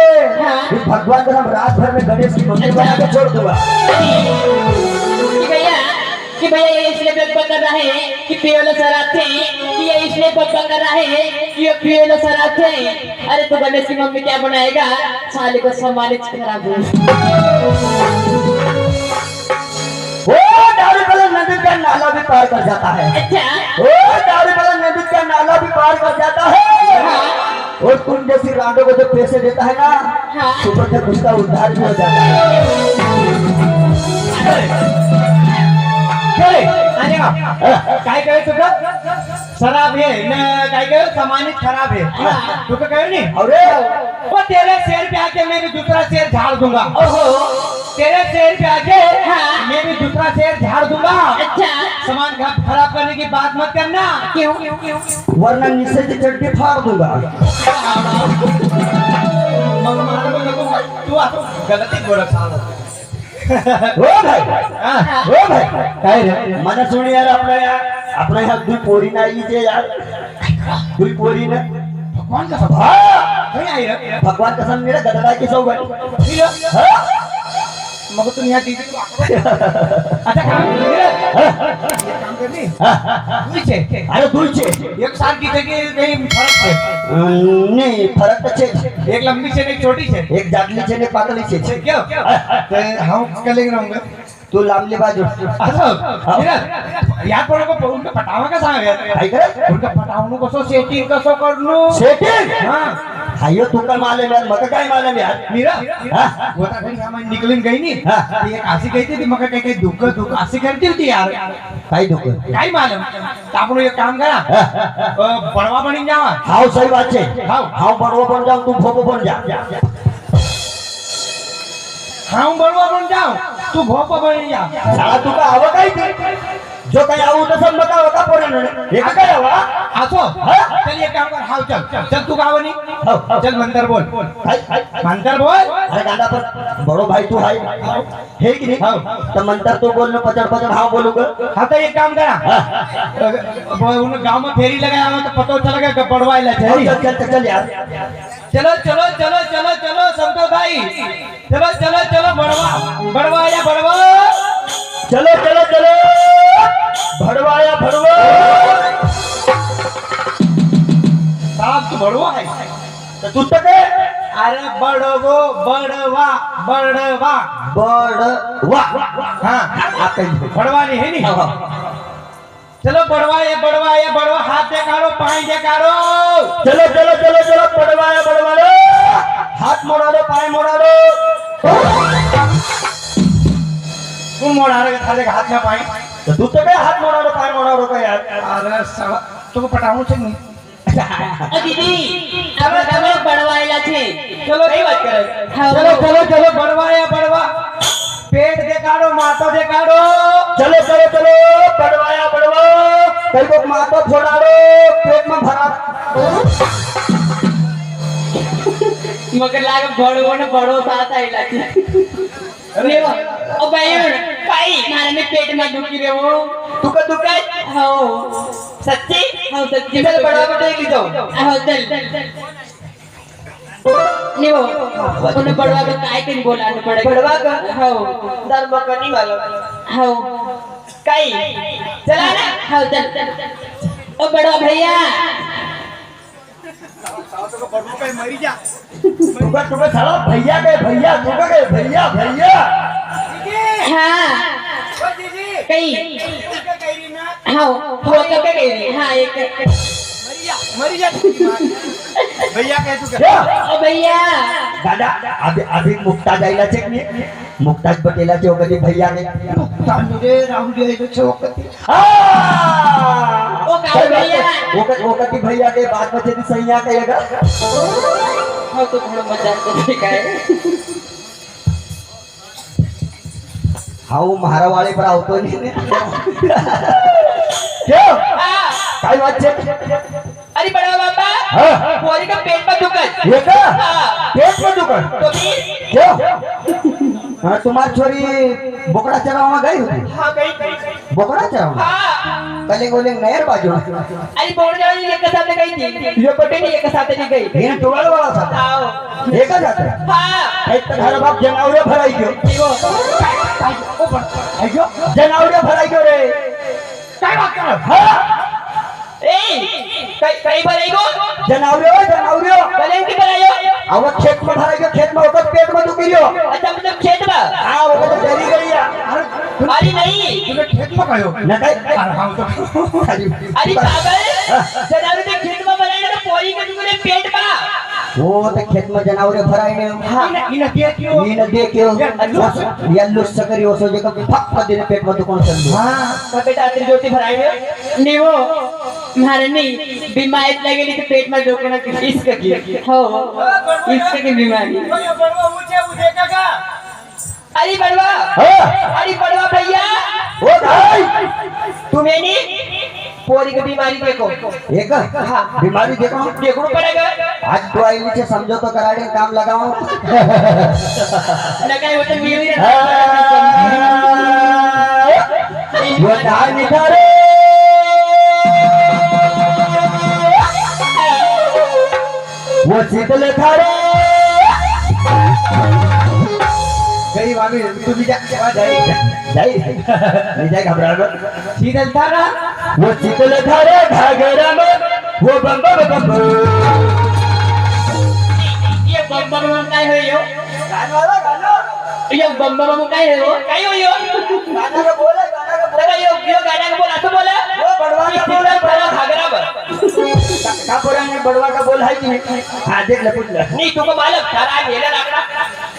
लीजिए इस भगवान का नाम रात भर में गणेश की मूर्ति बना के छोड़ दूंगा। कि भैया ये इसलिए बकबक कर रहा है कि पियोलो सराथे, कि ये इसलिए बकबक कर रहा है कि ये पियोलो सराथे। अरे तो गणेश की मम्मी क्या बनाएगा, साले को सम्मानित खराब हो। वो दारू वाला नदी का नाला भी पार कर जाता है। अच्छा, वो दारू वाला नदी का नाला भी पार कर जाता है। और तुम जैसी रांडो को जो पैसे देता है ना, सुबह तक उसका उद्धार भी हो जाता है। काय करे तुझं शराब है न काय करे सम्मानित खराब है तू तो कहे नहीं। अरे वो तेरे शेर पे आके मैं भी दूसरा शेर झाड़ दूंगा। ओहो तेरे शेर पे आके मैं भी दूसरा शेर झाड़ दूंगा। अच्छा, सामान खराब करने की बात मत करना। क्यों क्यों क्यों? वरना नीचे से चढ़ के फाड़ दूंगा। तू गलती बोल ओ भाई काय रे मला सोड यार अपना यहाँ दुई पोरी नाही जे यार, दुई पोरी ना भगवान का नहीं आई रे भगवान कसम मेरा गदड़ा की सौ गई। मग तुम यहाँ दीदी अच्छा काम करनी नीचे। अरे दुई छे एक साल की जगह कहीं फर्क है नहीं, फरक तो छे। एक लंबी छे एक छोटी छे, एक जाडली छे ने पातली छे। क्यों हम कलेंगे रहूंगा तू लांबले बाजू यार पण को उनका पटावा का सांग काय करे उनका पटावणं कसं सेटिंग कसं करणं सेटिंग हां हायो तू का मालूम यार, मग काय मालूम यार मीरा होता घरी सामान निकलून गई नी ती एक अशी गई थी मग काय दुःख अशी करती होती यार काय दुख काय मालूम आपण एक काम करा बडवा बनी जावा। हाउ सही बात छे। हाउ बड़ो बन जाऊ तू भोपो बन जा। हाउ बडवा बन जाऊ तू भोपो बनी जा। साला तू का आव काय ते जो काय आऊ तसं मका होता पोरानं हे काय आवा आसो चल एक काम कर हाउ चल चल तू गावनी चल मंतर बोल मंतर बोल। अरे गांडा पर बड़ो भाई तू है कि नहीं तो मंतर तो बोलना पचड़ पचड़ हाँ बोलूंगा। हाँ तो एक काम करा उन गांव में फेरी लगाया हुआ तो पता चलेगा बड़वाइला चल यार चलो चलो चलो चलो चलो संतो भाई चलो चलो चलो बड़वा बड़वाया बड़वा चलो चलो चलो भड़वाया भड़वा। साहब तू बड़वा है तो तू तक अरे बड़वो बड़वा बड़वा बड़वा हाँ आप बड़वा नहीं है नहीं। चलो बड़वाया बड़वा हाथ देखाड़ो पाई देखाड़ो। चलो चलो चलो चलो बड़वाया बड़वा लो हाथ मोड़ा दो पाए मोड़ा दो। तू मोड़ा रहे थाले हाथ में पाई तो तू तो क्या हाथ मोड़ा दो पाए मोड़ा दो यार। अरे सब तुमको पटाऊं चाहिए दीदी अब તમે બળવાયેલા છે। चलो कई बात करे चलो चलो चलो बड़वाया बड़वा पेट देखाड़ो माथा देखाड़ो। चलो चलो चलो बड़वाया बड़वा कई को माथा फोड़ा दो पेट में भरा। मगर लाग बड़ो ने बड़ो साथ आइला છે। अरे ओ भाई मारे में पेट में दुखी रे वो तू का दुखा हो सच्ची हो सच्ची चल बड़ा बेटे की जाओ हो चल नहीं वो उन्हें बड़वा को काय के बोलाने पड़ेगा बड़वा का हो धर्म का नहीं मालूम हो कई चला ना हो चल ओ बड़वा भैया मरी जा तुका साला भैया के भैया तुका के भैया भैया हाँ कई हाँ वो कब गई हाँ एक मरी जा भैया कह तू क्या ओ भैया दादा अभी अभी मुक्ता जाइला चेक नहीं मुक्ताज बटेला चौकती भैया ने मुझे राहुल जी तो चौकती ओ का भैया वो कती भैया के बाद में यदि सही आ कहेगा हाँ तो थोड़ा मजाक तो ठीक है। हाँ वो महारा वाले पर आओ तो नहीं क्यों काय बात है। अरे बड़ा बाबा हाँ बोरी का पेट में दुखत ये का हाँ। पेट में दुकान तो फिर क्यों हाँ तुम्हारी छोरी बोकड़ा चरावा गई होती हाँ गई बोकड़ा चरावा हाँ कलिंग बोलिंग नहीं यार बाजू अरे बोल जाओ एक साथ गई थी ये कोटे नहीं एक साथ नहीं गई ये टोल वाला था आओ एक जाता हां एक घर बाप जनावरे भराई गयो आयो जनावरे भराई गयो रे काय बात कर हां ए कई भराई गो जनावरे कलें की भरायो अव खेत में भराई गयो खेत में होकर पेट में दुखी गयो अच्छा मतलब खेत में हां वो तो डरी गई अरे नहीं तुझे खेत में कहो न काय अरे हम तो अरे पागल जनावर के खेत में भराई ना पोरी के तुमने पेट में वो तो खेत में जनावरे भराई ने इन देखियो इन देखियो यल्लू सकरी ओसो जे का फक दिन पेट में दुकान चल हां का बेटा तेरी ज्योति भराई है नहीं वो मारे नहीं बीमारी लगेली तो पेट में दुखना इसका की हो इसका की बीमारी बड़वा ऊंचे उठेगा का अरे बड़वा हां अरे बड़वा भैया ओ भाई तुम्हें नहीं पोरी की बीमारी देखो एक बीमारी देखो देखो पड़ेगा आज तो आई नीचे समझो तो कराड़े काम लगाओ लगाए वो तो मिल ही वो डाल निकाले वो शीतल थारे गई भाभी तू भी जा जाई नहीं घबरा मत शीतल थारा वो शीतल थारे घाघरा में वो बम बम बम ये बम बम काय हो यो गाना ये बम बम काय हो यो गाना का बोला यो गाना का बोला तो बोला वो बड़वा का बोला बड़ा घाघरा पर का पुराने ने बड़वा का बोल है कि हां देख ले पूछ ले नहीं तुमको मालूम तारा मेला लाकड़ा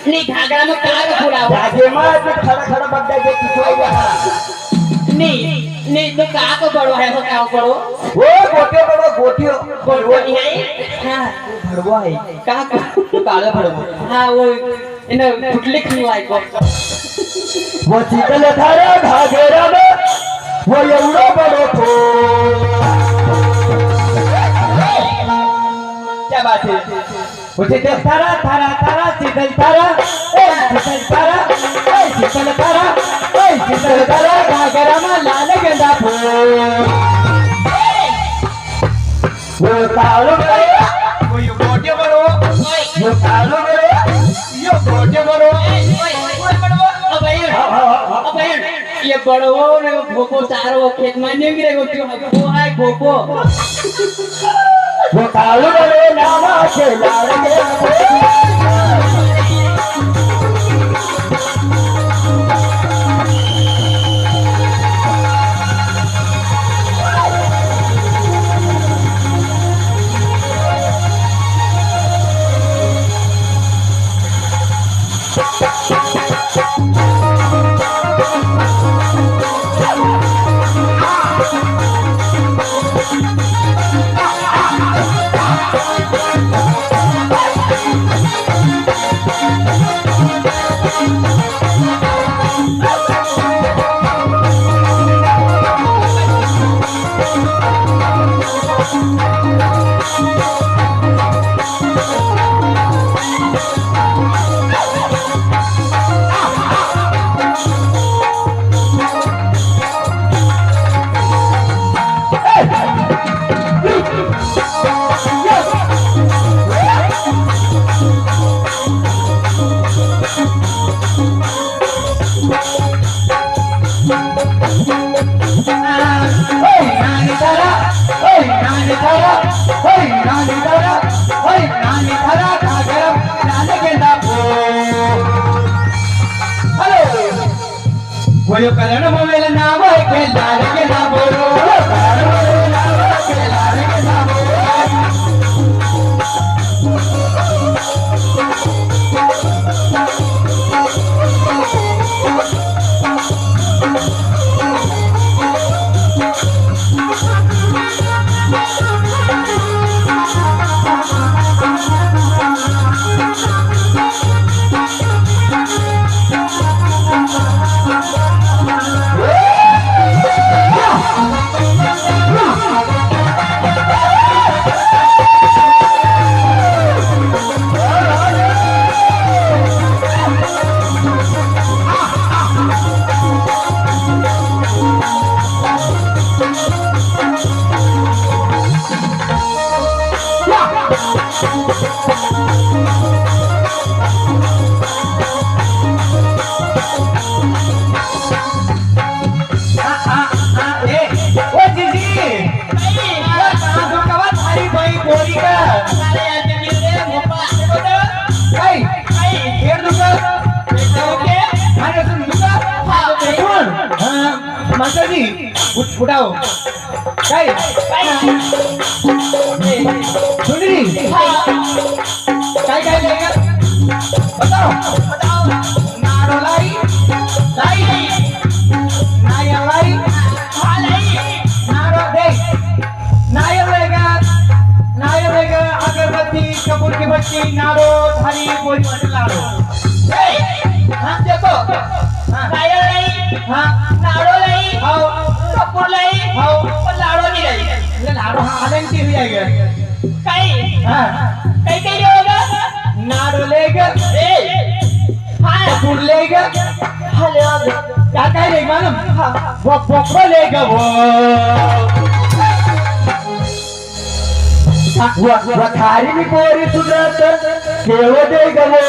नहीं घाघरा में कहां का पूरा हुआ जाके मत खड़ा खड़ा बड्डा के कुछ नहीं तो कहां को बड़वा है तो कहां बड़ो वो गोटे बड़ो गोटियो बड़वा नहीं है हां बड़वा है कहां का तो काला बड़वा हां वो इन फुटले खिलवाई को वो शीतल थारे घाघरा में वो एवढो बड़ो थो क्या बात है वो शीतल थारा थारा थारा शीतल थारा ए शीतल थारा ए शीतल थारा ए शीतल थारा घाघरा में लाल गेंदा फूल वो तालो गया वो यो गोटे बड़ो वो तालो गया यो गोटे बड़ो अब ये बड़वो ने भोको चारो खेत में नहीं गिरे वो है भोको वो तालो गया नामा के लाल गया कोई करण मोबाइल नाम है के लाल के ना बोलो करण मोबाइल नाम है के लाल के ना बोलो मास्टरजी उठाओ काय सुंदरी काय काय लेगा बताओ नारो लाई नाया लाई नारो दे नाया लेगा अगरबत्ती कपूर की बत्ती नारो थाली बोली लाडो हाँ देखो हाँ नारो लाई हाओ कपूर लाई हाओ पर लाडो नहीं लाई ये लाडो हाँ आलंटी हुई है हाँ कई होगा नारो लेगा कपूर लेगा क्या कह रही मालूम वो पोपरो लेगा वो खारी भी पोरी सुधरत केव देगा वो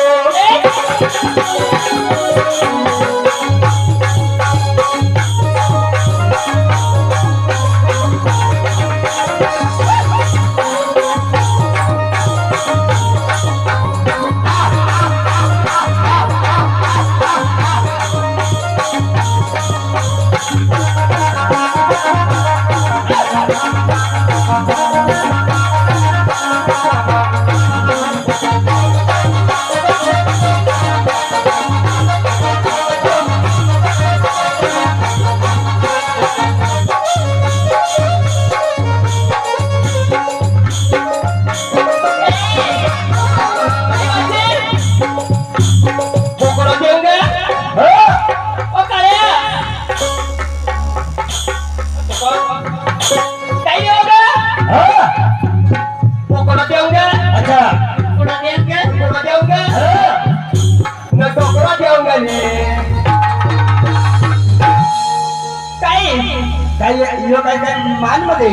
मान मध्ये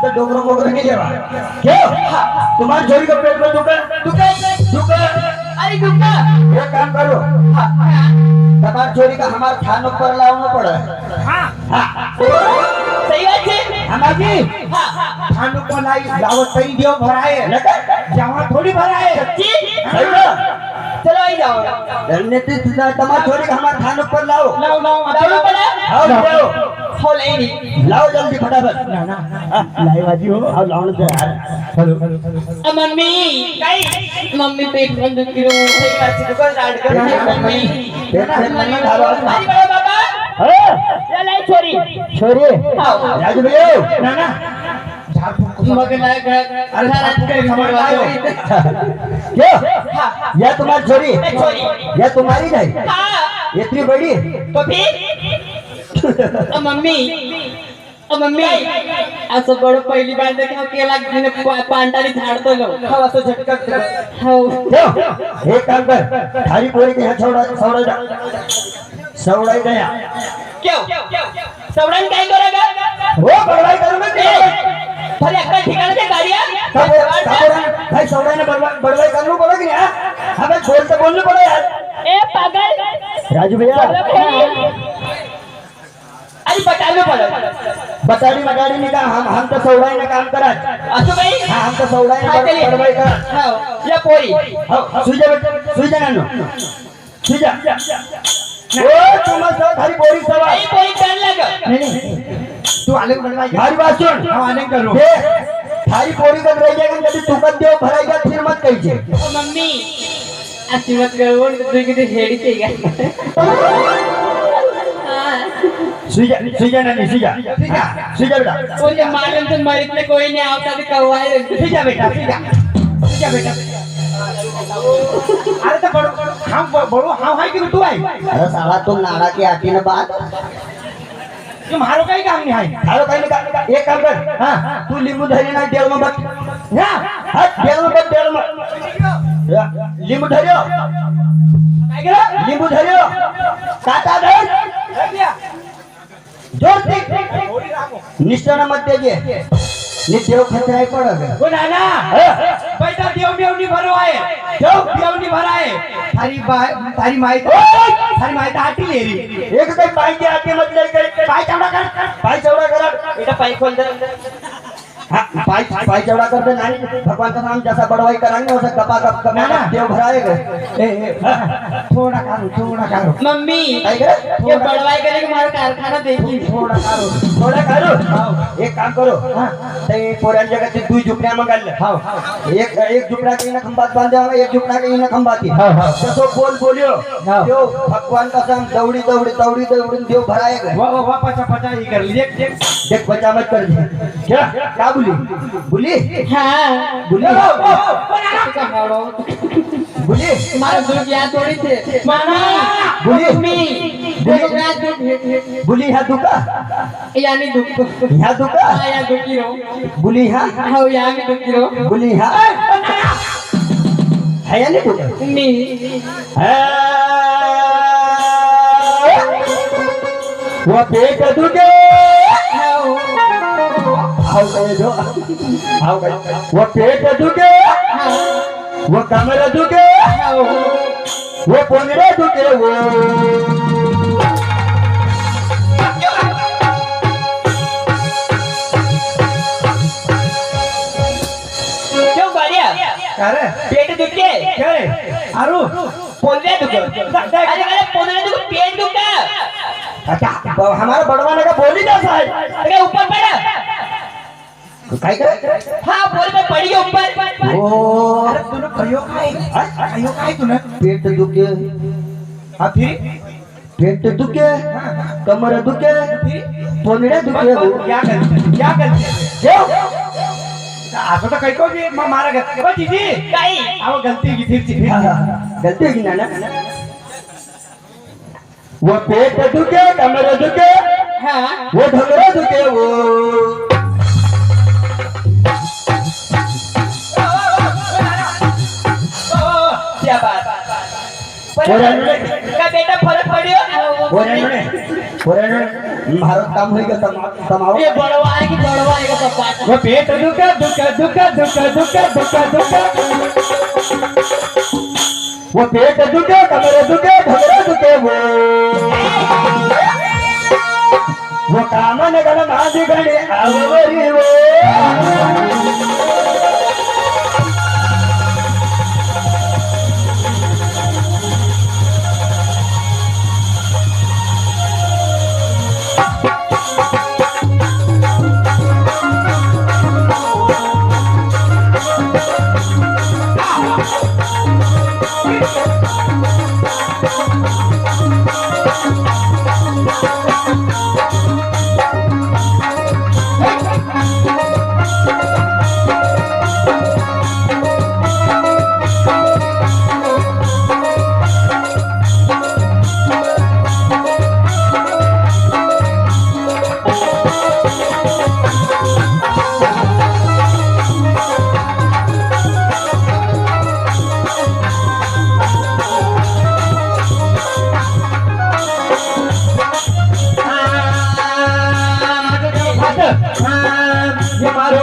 डोंगर वगैरे नाही जेवा तुम्हाला जोरी का पेट में दुका अरे दुका ये काम करो तमार चोरी का हमार थानों पर लावना पड़ा सही बात है हमारी थानों पर लाई लावत सही दियो भराए जावा थोड़ी भराए सच्ची सही ना चलो आई जाओ रणनीति तमार चोरी का हमार थानों पर लाओ हो लाओ जल्दी फटाफट ना लाई बाजी हो आओ लाओ दे यार हेलो मम्मी पेट में दुख रही हूं सही बात से दुकान स्टार्ट कर मम्मी पेट में नहीं धारो अरे बड़ा बाबा ये लाई छोरी राजू भैया ना मगर अरे रात के खबर वालो क्या यह तुम्हारी छोरी यह तुम्हारी नहीं इतनी बड़ी तो फिर मम्मी असं बडं पहिली बार देखा केला घेणे पांढरी झाडतो लो असं झटका हो एक काम कर थारी पोरी के यहाँ सवड़ाई गया क्यों सवड़न काय करेगा वो बड़वाई करूंगा भले अक्कल ठिकाण से गाड़ियां भाई सवड़ाई ने बड़वाई करना पड़ा कि नहीं हमें छोड़ से बोलना पड़ा यार ए पागल राजू भैया अरे बतालो पड़ा बताड़ी नहीं का हम तो सवड़ाई ने काम करा असो भाई हाँ हम तो सवड़ाई ने बड़वाई करा हां या पोरी सुजा नानो सुजा ओ तुम सब थारी पोरी सवा आई पोरी कर लगा नहीं तू आले बड़वाई हमारी बात सुन हम आने करो थारी पोरी कर रही जाएगा जब तू कर दे भराएगा फिर मत कहिए मम्मी अशी मत करो तू किती हेडी तेगा सुजा बेटा मुझे मालूम तो मरित में कोई नहीं आता तो कौवा है सुजा बेटा अरे तो बड़ो हाँ है कि तू आई अरे साला तुम नाड़ा की आती ना बात तुम हारो का ही काम नहीं है हारो कहीं नहीं एक काम कर हाँ तू लींबू धरी ना डेल में बट डेल में लींबू धरियो काटा धर जोर से निष्ठा मत दीजिए देव खतरा पड़ोगे वो नाना बेटा देव नहीं भरो है देव नहीं भरा है थारी माई आटी ले रही एक कहीं पाई के आके मत ले पाई चौड़ा कर बेटा पाई खोल दे हाँ पाई चौड़ा कर दे नानी भगवान का नाम जैसा बड़वाई कराएंगे वैसा कपा कप ना देव भराएगा थोड़ा कारो मम्मी काय करे ये बड़वाई करे के मारो कारखाना देखी थोडा काढू एक काम करो ते पोरांच्या जगात दुई झुकड्या मगाल एक झुकड़ा के ना खंबात बांधे एक झुकड़ा के ना खंबाती तसो बोलियो त्यो भगवान कसम दौड़ी देव भराए गए वाह पचा ही कर लीजिए देख बचा मत कर दे क्या बोली हाँ बोली बोली मारो दुख याद थोड़ी थे माना बोली मम्मी देखो याद दुख बोली ह्या दुका यानी दुख ह्या दुका हाँ या दुखी रहो बोली ह्या हाँ यहाँ भी दुखी रहो बोली ह्या है या नहीं दुका नहीं वो पेट दुखे आओ कहे जो आओ कहे वो पेट दुखे वो कमर दुखे वो पोंगरे दुखे वो क्यों बढ़िया अरे पेट दुखे क्या रे आरू पोंदरे दुखे अरे पोंदरे दुखे पेट दुखे अच्छा हमारा बड़वाने का बोली कैसा है अरे ऊपर पड़ा काय करे हाँ बोल में पड़ी है ऊपर ओ अरे तूने कहियो काय तूने पेट दुखे हाँ फिर पेट दुखे कमर दुखे पोंगरे दुखे वो क्या करते असं तर काही को की मारा गलती बा दीदी काही आओ गलती की फिर गलती होगी ना वो पेट दुखे कमर दुखे हाँ वो ढंगरा दुखे वो क्या बात का बेटा फरक पड़ियो भारत काम होगा तमाम ये बड़वाएगा पप्पा वो पेट दुखा वो पेट दुखे कमर दुखे ढंगरा दुखे वो कामन गण मादी गणे आवरी वो ये मारो